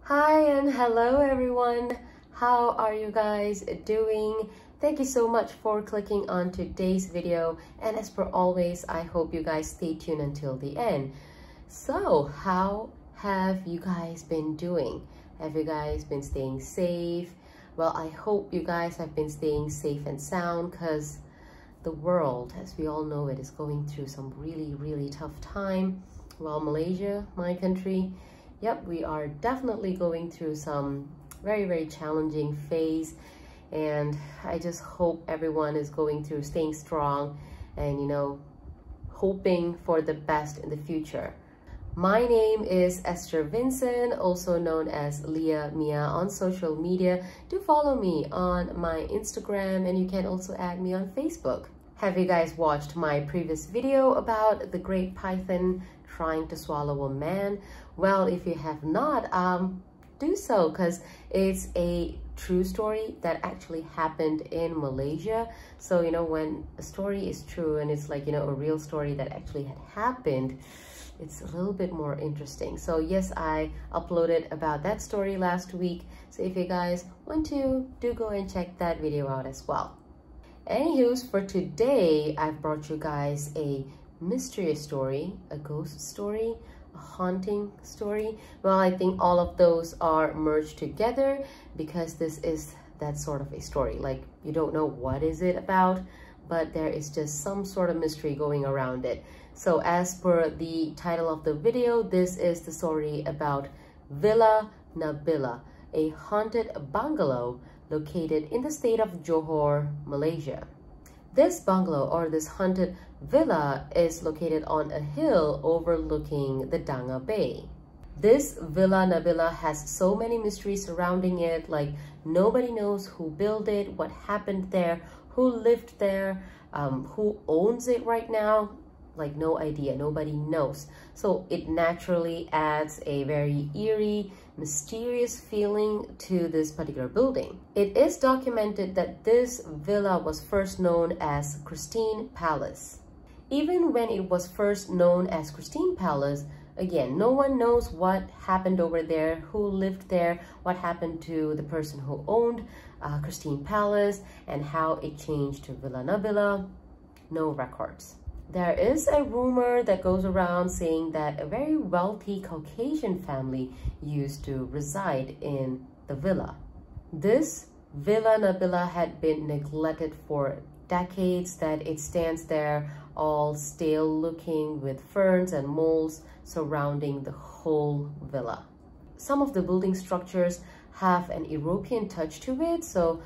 Hi and hello everyone. How are you guys doing? Thank you so much for clicking on today's video, and as per always, I hope you guys stay tuned until the end. So how have you guys been doing? Have you guys been staying safe? Well, I hope you guys have been staying safe and sound, because the world, as we all know it, is going through some really tough time. Well, Malaysia, my country, yep, we are definitely going through some very challenging phase, and I just hope everyone is going through staying strong and hoping for the best in the future. My name is Esther Vincent, also known as LiaMia on social media. Do follow me on my Instagram, and you can also add me on Facebook. Have you guys watched my previous video about the great python trying to swallow a man? Well, if you have not, do so, because it's a true story that actually happened in Malaysia. So when a story is true and it's like a real story that actually had happened, it's a little bit more interesting. So yes, I uploaded about that story last week, so if you guys want to, do go and check that video out as well. Anywho's, for today, I've brought you guys a mysterious story, a ghost story, a haunting story. Well, I think all of those are merged together, because this is that sort of a story. Like, you don't know what is it about, but there is just some sort of mystery going around it. So as per the title of the video, this is the story about Villa Nabila, a haunted bungalow located in the state of Johor, Malaysia. This bungalow, or this haunted villa, is located on a hill overlooking the Danga Bay. This Villa Nabila has so many mysteries surrounding it, like nobody knows who built it, what happened there, who lived there, who owns it right now. Like, no idea, nobody knows. So it naturally adds a very eerie, mysterious feeling to this particular building. It is documented that this villa was first known as Christine Palace. Even when it was first known as Christine Palace, again, no one knows what happened over there, who lived there, what happened to the person who owned Christine Palace, and how it changed to Villa Nabila. No records. There is a rumor that goes around saying that a very wealthy Caucasian family used to reside in the villa. This Villa Nabila had been neglected for decades, that it stands there all stale looking, with ferns and molds surrounding the whole villa. Some of the building structures have an European touch to it, so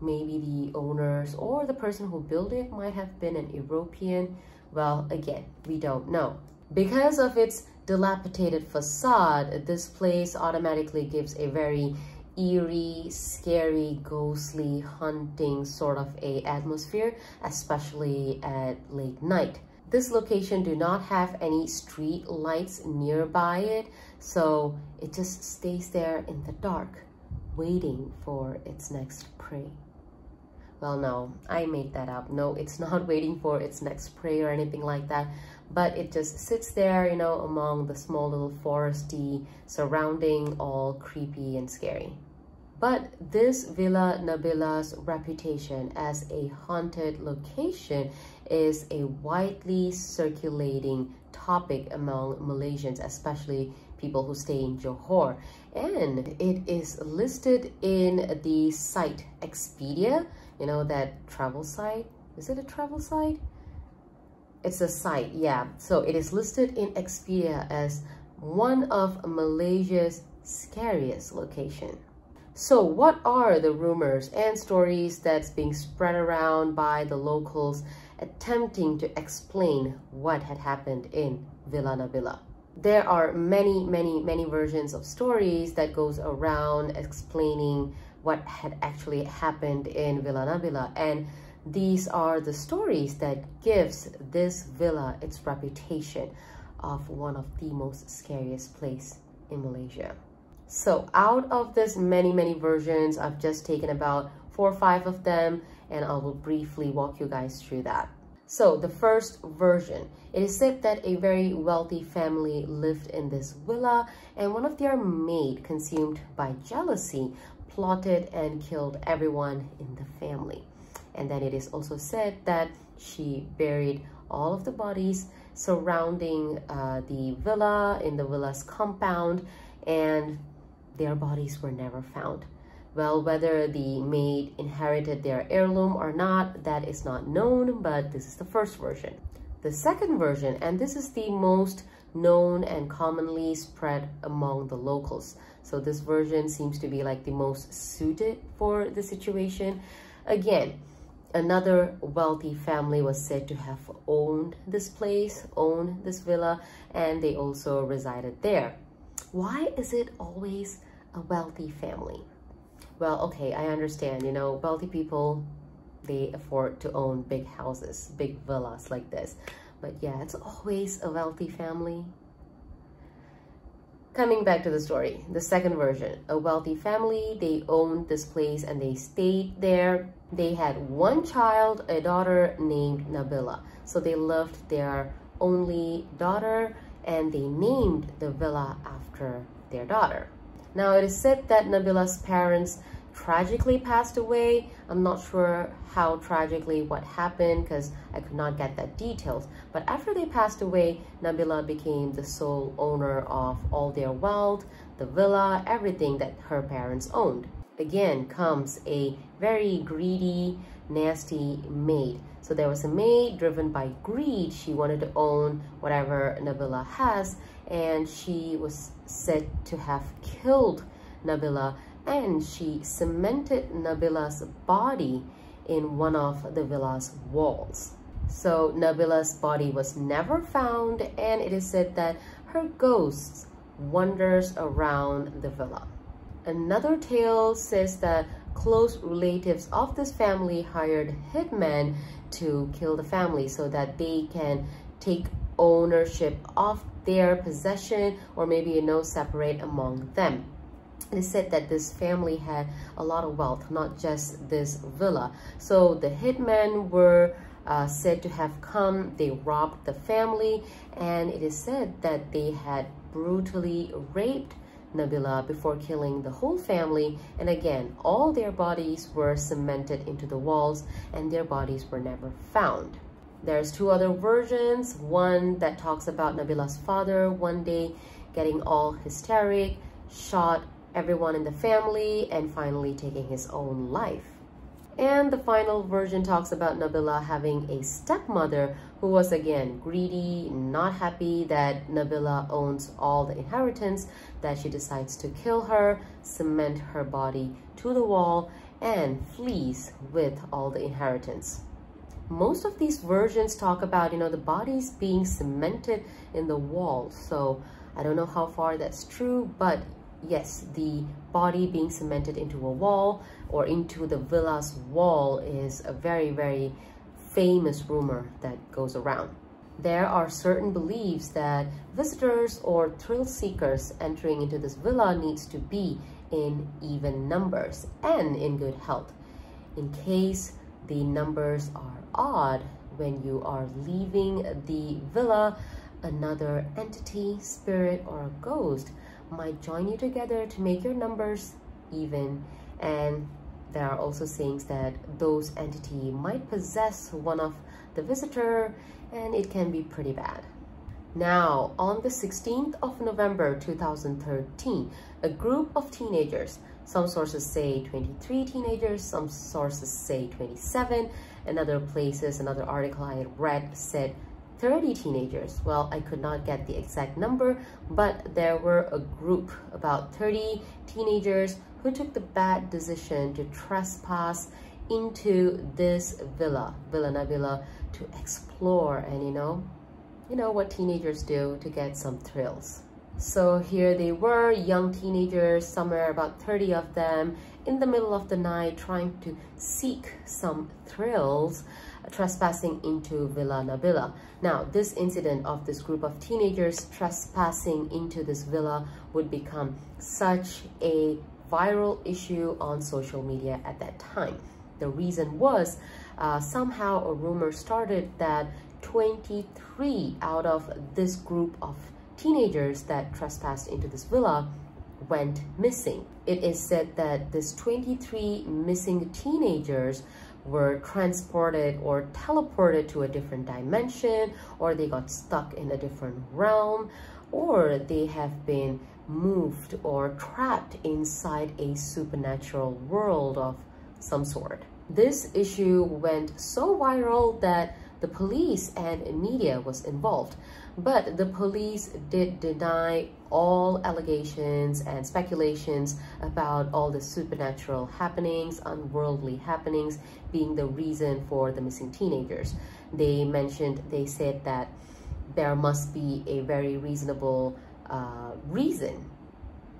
maybe the owners or the person who built it might have been an European. Well, again, we don't know. Because of its dilapidated facade, this place automatically gives a very eerie, scary, ghostly, haunting sort of a atmosphere, especially at late night. This location do not have any street lights nearby it, so it just stays there in the dark, waiting for its next prey. Well, no, I made that up. No, it's not waiting for its next prey or anything like that, but it just sits there, among the small little foresty surrounding, all creepy and scary. But this Villa Nabila's reputation as a haunted location is a widely circulating topic among Malaysians, especially people who stay in Johor. And it is listed in the site Expedia, that travel site. Is it a travel site? It's a site, yeah. So it is listed in Expedia as one of Malaysia's scariest location. So what are the rumors and stories that's being spread around by the locals attempting to explain what had happened in Villa Nabila? There are many versions of stories that goes around explaining what had actually happened in Villa Nabila, and these are the stories that gives this villa its reputation of one of the most scariest place in Malaysia. So out of this many versions, I've just taken about 4 or 5 of them, and I will briefly walk you guys through that. So the first version, it is said that a very wealthy family lived in this villa, and one of their maid, consumed by jealousy, plotted and killed everyone in the family. And then it is also said that she buried all of the bodies surrounding the villa, in the villa's compound, and their bodies were never found. Well, whether the maid inherited their heirloom or not, that is not known, but this is the first version. The second version, and this is the most known and commonly spread among the locals. So this version seems to be like the most suited for the situation. Again, another wealthy family was said to have owned this place, owned this villa, and they also resided there. Why is it always a wealthy family? Well, okay, I understand, you know, wealthy people, they afford to own big houses, big villas like this. But yeah, it's always a wealthy family. Coming back to the story, the second version, a wealthy family, they owned this place and they stayed there. They had one child, a daughter named Nabila. So they loved their only daughter and they named the villa after their daughter. Now, it is said that Nabila's parents tragically passed away. I'm not sure how tragically, what happened, because I could not get that details. But after they passed away, Nabila became the sole owner of all their wealth, the villa, everything that her parents owned. Again comes a very greedy, nasty maid. So there was a maid driven by greed. She wanted to own whatever Nabila has, and she was said to have killed Nabila, and she cemented Nabila's body in one of the villa's walls. So Nabila's body was never found, and it is said that her ghost wanders around the villa. Another tale says that close relatives of this family hired hitmen to kill the family so that they can take ownership of their possession, or maybe, you know, separate among them. It is said that this family had a lot of wealth, not just this villa. So the hitmen were said to have come, they robbed the family, and it is said that they had brutally raped Nabila before killing the whole family. And again, all their bodies were cemented into the walls and their bodies were never found. There's two other versions, one that talks about Nabila's father one day getting all hysteric, shot everyone in the family, and finally taking his own life. And the final version talks about Nabila having a stepmother who was again greedy, not happy that Nabila owns all the inheritance, that she decides to kill her, cement her body to the wall, and flees with all the inheritance. Most of these versions talk about, you know, the bodies being cemented in the wall. So I don't know how far that's true, but yes, the body being cemented into a wall or into the villa's wall is a very, very famous rumor that goes around. There are certain beliefs that visitors or thrill seekers entering into this villa needs to be in even numbers and in good health. In case the numbers are odd, when you are leaving the villa, another entity, spirit, or a ghost might join you together to make your numbers even. And there are also sayings that those entities might possess one of the visitor, and it can be pretty bad. Now, on the 16th of November 2013, a group of teenagers, some sources say 23 teenagers, some sources say 27, and other places, another article I had read said 30 teenagers. Well, I could not get the exact number, but there were a group, about 30 teenagers, who took the bad decision to trespass into this villa, Villa Nabila, to explore and, you know what teenagers do to get some thrills. So here they were, young teenagers, somewhere about 30 of them, in the middle of the night, trying to seek some thrills, trespassing into Villa Nabila. Now, this incident of this group of teenagers trespassing into this villa would become such a viral issue on social media at that time. The reason was somehow a rumor started that 23 out of this group of teenagers that trespassed into this villa went missing. It is said that this 23 missing teenagers were transported or teleported to a different dimension, or they got stuck in a different realm, or they have been moved or trapped inside a supernatural world of some sort. This issue went so viral that the police and media was involved, but the police did deny all allegations and speculations about all the supernatural happenings, unworldly happenings being the reason for the missing teenagers. They said that there must be a very reasonable reason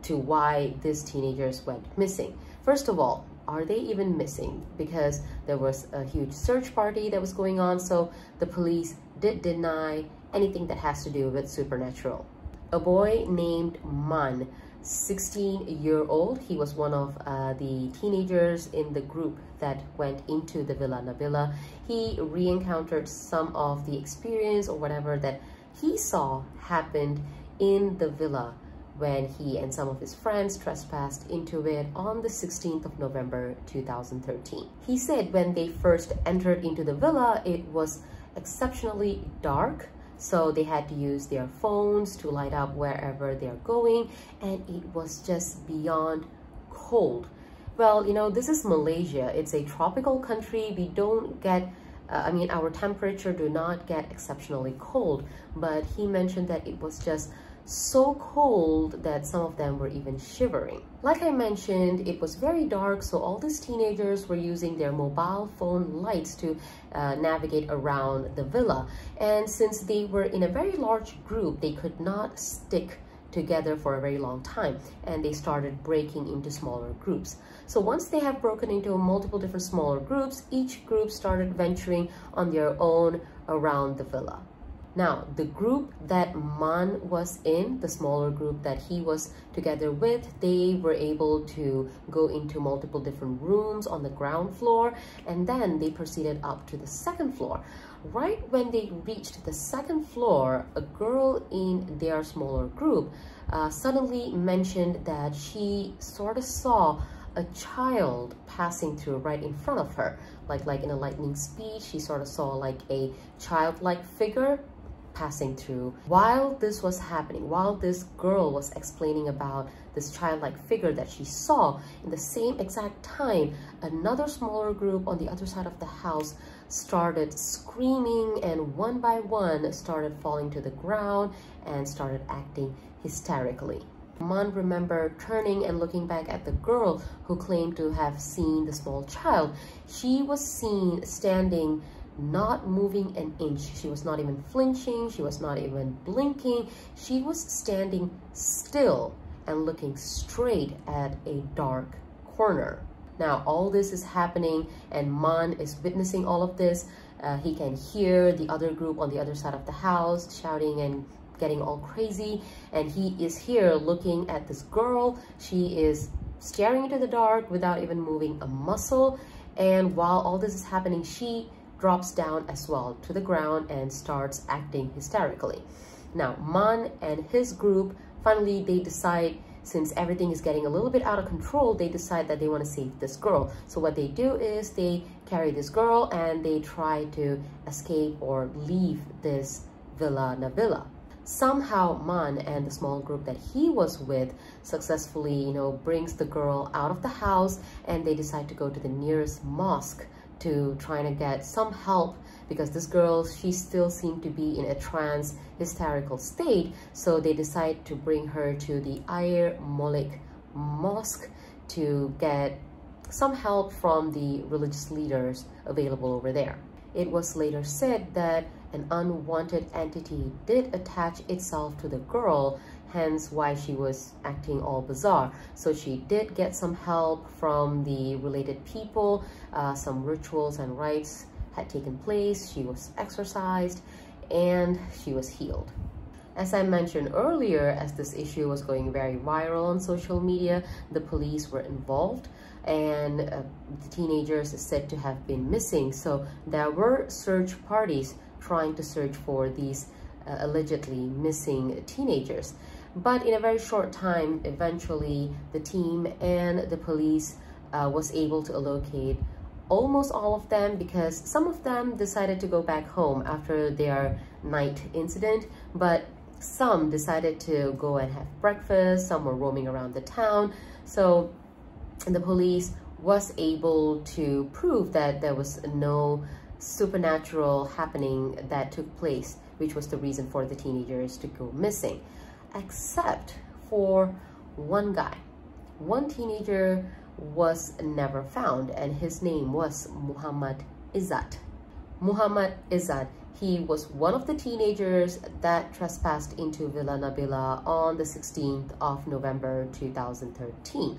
to why these teenagers went missing. First of all, are they even missing? Because there was a huge search party that was going on, so the police did deny anything that has to do with supernatural. A boy named Man, 16-year-old, he was one of the teenagers in the group that went into the Villa Nabila. He re-encountered some of the experience or whatever that he saw happened in the villa when he and some of his friends trespassed into it on the 16th of November 2013. He said when they first entered into the villa, it was exceptionally dark, so they had to use their phones to light up wherever they're going, and it was just beyond cold. Well, you know, this is Malaysia. It's a tropical country. We don't get our temperature do not get exceptionally cold, but he mentioned that it was just so cold that some of them were even shivering. Like I mentioned, it was very dark, so all these teenagers were using their mobile phone lights to navigate around the villa. And since they were in a very large group, they could not stick together for a very long time, and they started breaking into smaller groups. So once they have broken into multiple different smaller groups, each group started venturing on their own around the villa. Now, the group that Man was in, the smaller group that he was together with, they were able to go into multiple different rooms on the ground floor, and then they proceeded up to the second floor. Right when they reached the second floor, a girl in their smaller group suddenly mentioned that she sort of saw a child passing through right in front of her. Like in a lightning speed, she sort of saw like a childlike figure passing through. While this was happening, while this girl was explaining about this childlike figure that she saw, in the same exact time, another smaller group on the other side of the house started screaming, and one by one started falling to the ground and started acting hysterically. Man remembered turning and looking back at the girl who claimed to have seen the small child. She was seen standing, not moving an inch. She was not even flinching. She was not even blinking. She was standing still and looking straight at a dark corner. Now, all this is happening, and Man is witnessing all of this. He can hear the other group on the other side of the house shouting and getting all crazy, and he is here looking at this girl. She is staring into the dark without even moving a muscle, and while all this is happening, she drops down as well to the ground and starts acting hysterically. Now, Man and his group, finally, they decide, since everything is getting a little bit out of control, they decide that they want to save this girl. So what they do is they carry this girl and they try to escape or leave this Villa Nabila. Somehow, Man and the small group that he was with successfully, brings the girl out of the house, and they decide to go to the nearest mosque to try to get some help, because this girl, she still seemed to be in a trance hysterical state. So they decide to bring her to the Air Molik Mosque to get some help from the religious leaders available over there. It was later said that an unwanted entity did attach itself to the girl, hence why she was acting all bizarre. So she did get some help from the related people. Some rituals and rites had taken place. She was exorcised and she was healed. As I mentioned earlier, as this issue was going very viral on social media, the police were involved, and the teenagers is said to have been missing. So there were search parties trying to search for these allegedly missing teenagers. But in a very short time, eventually the team and the police was able to locate almost all of them, because some of them decided to go back home after their night incident, but some decided to go and have breakfast. Some were roaming around the town. So the police was able to prove that there was no supernatural happening that took place, which was the reason for the teenagers to go missing, except for one guy. One teenager was never found, and his name was Muhammad Izzat. Muhammad Izzat, he was one of the teenagers that trespassed into Villa Nabila on the 16th of November 2013.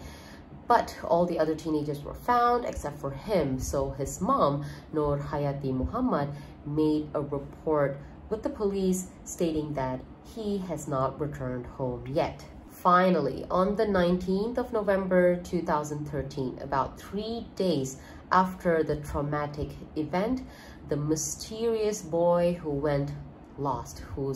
But all the other teenagers were found except for him. So his mom, Nur Hayati Muhammad, made a report with the police stating that he has not returned home yet. Finally, on the 19th of November 2013, about 3 days after the traumatic event, the mysterious boy who went lost, who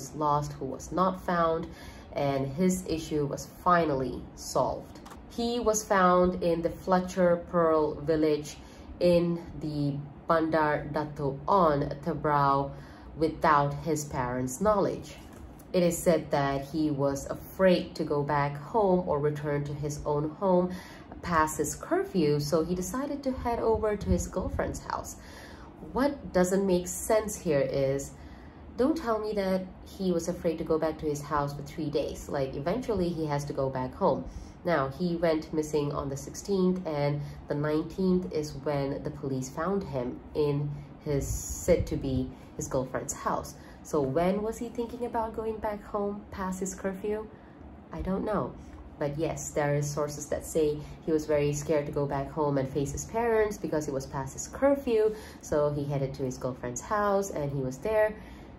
was not found, and his issue was finally solved. He was found in the Fletcher Pearl village in the Bandar Dato on Tebrau without his parents' knowledge. It is said that he was afraid to go back home or return to his own home past his curfew, so he decided to head over to his girlfriend's house. What doesn't make sense here is, don't tell me that he was afraid to go back to his house for 3 days. Like, eventually he has to go back home. Now, he went missing on the 16th, and the 19th is when the police found him in his said to be his girlfriend's house. So when was he thinking about going back home past his curfew? I don't know. But yes, there is sources that say he was very scared to go back home and face his parents because he was past his curfew. So he headed to his girlfriend's house, and he was there,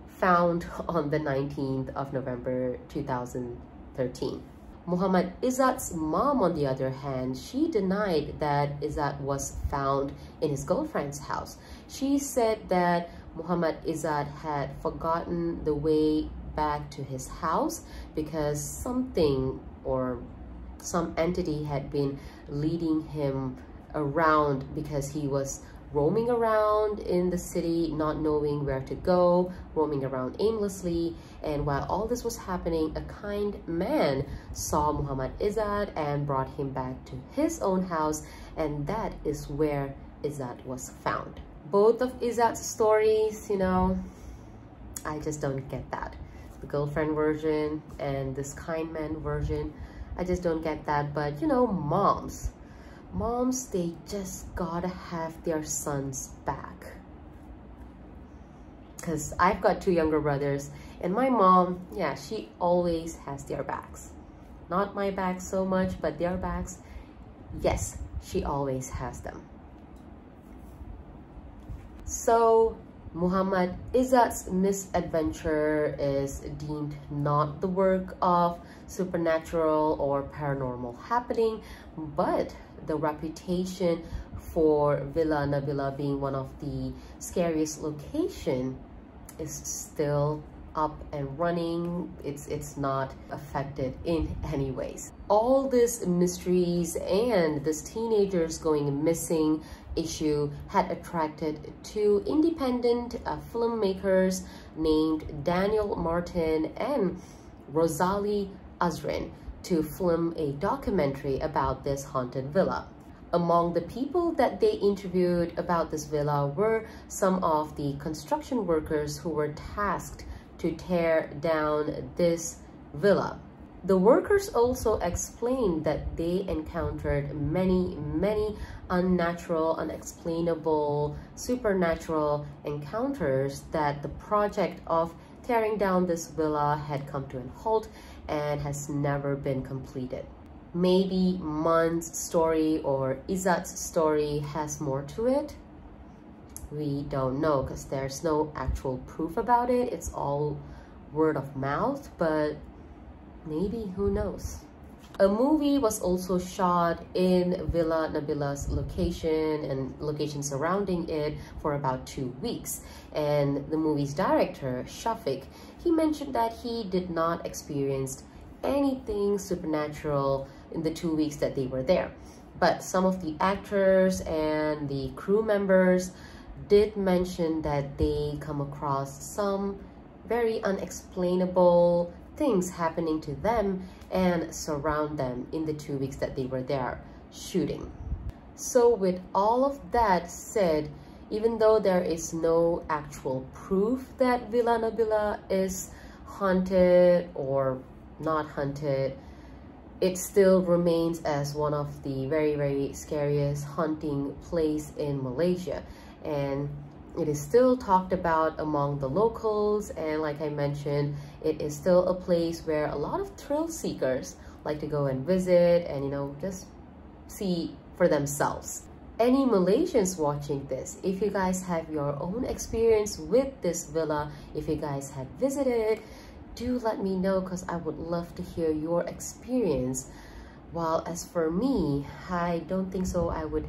found on the 19th of November 2013. Muhammad Izzat's mom, on the other hand, she denied that Izzat was found in his girlfriend's house. She said that Muhammad Izzat had forgotten the way back to his house because something or some entity had been leading him around, because he was roaming around in the city, not knowing where to go, roaming around aimlessly. And while all this was happening, a kind man saw Muhammad Izzat and brought him back to his own house, and that is where Izzat was found. Both of Izzat's stories, you know, I just don't get that. The girlfriend version and this kind man version, I just don't get that. But you know, moms, they just gotta have their sons back. Because I've got 2 younger brothers, and my mom, yeah, she always has their backs. Not my back so much, but their backs, yes, she always has them. So Muhammad Izzat's misadventure is deemed not the work of supernatural or paranormal happening, but the reputation for Villa Nabila being one of the scariest locations is still up and running. It's not affected in any ways. All these mysteries and this teenagers going missing issue had attracted 2 independent filmmakers named Daniel Martin and Rosalie Azrin to film a documentary about this haunted villa. Among the people that they interviewed about this villa were some of the construction workers who were tasked to tear down this villa. The workers also explained that they encountered many unnatural, unexplainable, supernatural encounters, that the project of tearing down this villa had come to a halt and has never been completed. Maybe Man's story or Izzat's story has more to it. We don't know because there's no actual proof about it. It's all word of mouth, but maybe, who knows? A movie was also shot in Villa Nabila's location and location surrounding it for about 2 weeks. And the movie's director, Shafiq, he mentioned that he did not experience anything supernatural in the 2 weeks that they were there. But some of the actors and the crew members did mention that they come across some very unexplainable things happening to them and surround them in the 2 weeks that they were there shooting. So with all of that said, even though there is no actual proof that Villa Nabila is haunted or not haunted, it still remains as one of the very scariest haunting place in Malaysia, and it is still talked about among the locals. And like I mentioned, it is still a place where a lot of thrill seekers like to go and visit and, you know, just see for themselves. Any Malaysians watching this, if you guys have your own experience with this villa, if you guys had visited, do let me know, because I would love to hear your experience. While as for me, I don't think so I would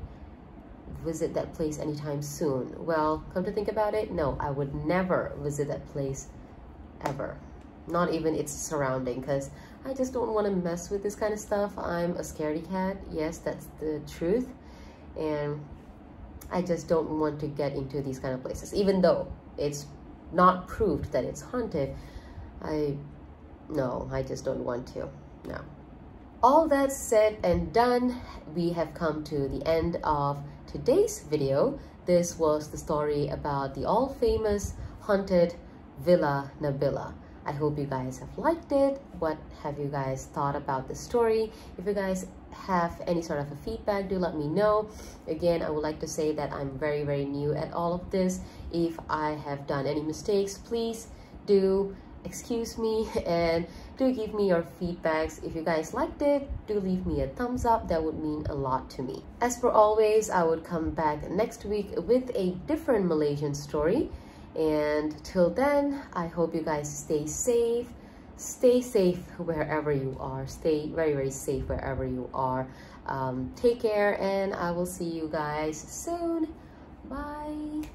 visit that place anytime soon. Well, come to think about it, no, I would never visit that place ever, not even its surrounding, because I just don't want to mess with this kind of stuff. I'm a scaredy cat, yes, that's the truth, and I just don't want to get into these kind of places. Even though it's not proved that it's haunted, I just don't want to. No. All that said and done, we have come to the end of today's video. This was the story about the all-famous haunted Villa Nabila. I hope you guys have liked it. What have you guys thought about the story? If you guys have any sort of a feedback, do let me know. Again, I would like to say that I'm very new at all of this. If I have done any mistakes, please do excuse me and do give me your feedbacks. If you guys liked it, do leave me a thumbs up. That would mean a lot to me. As per always, I would come back next week with a different Malaysian story. And till then, I hope you guys stay safe. Stay safe wherever you are. Stay very safe wherever you are. Take care, and I will see you guys soon. Bye.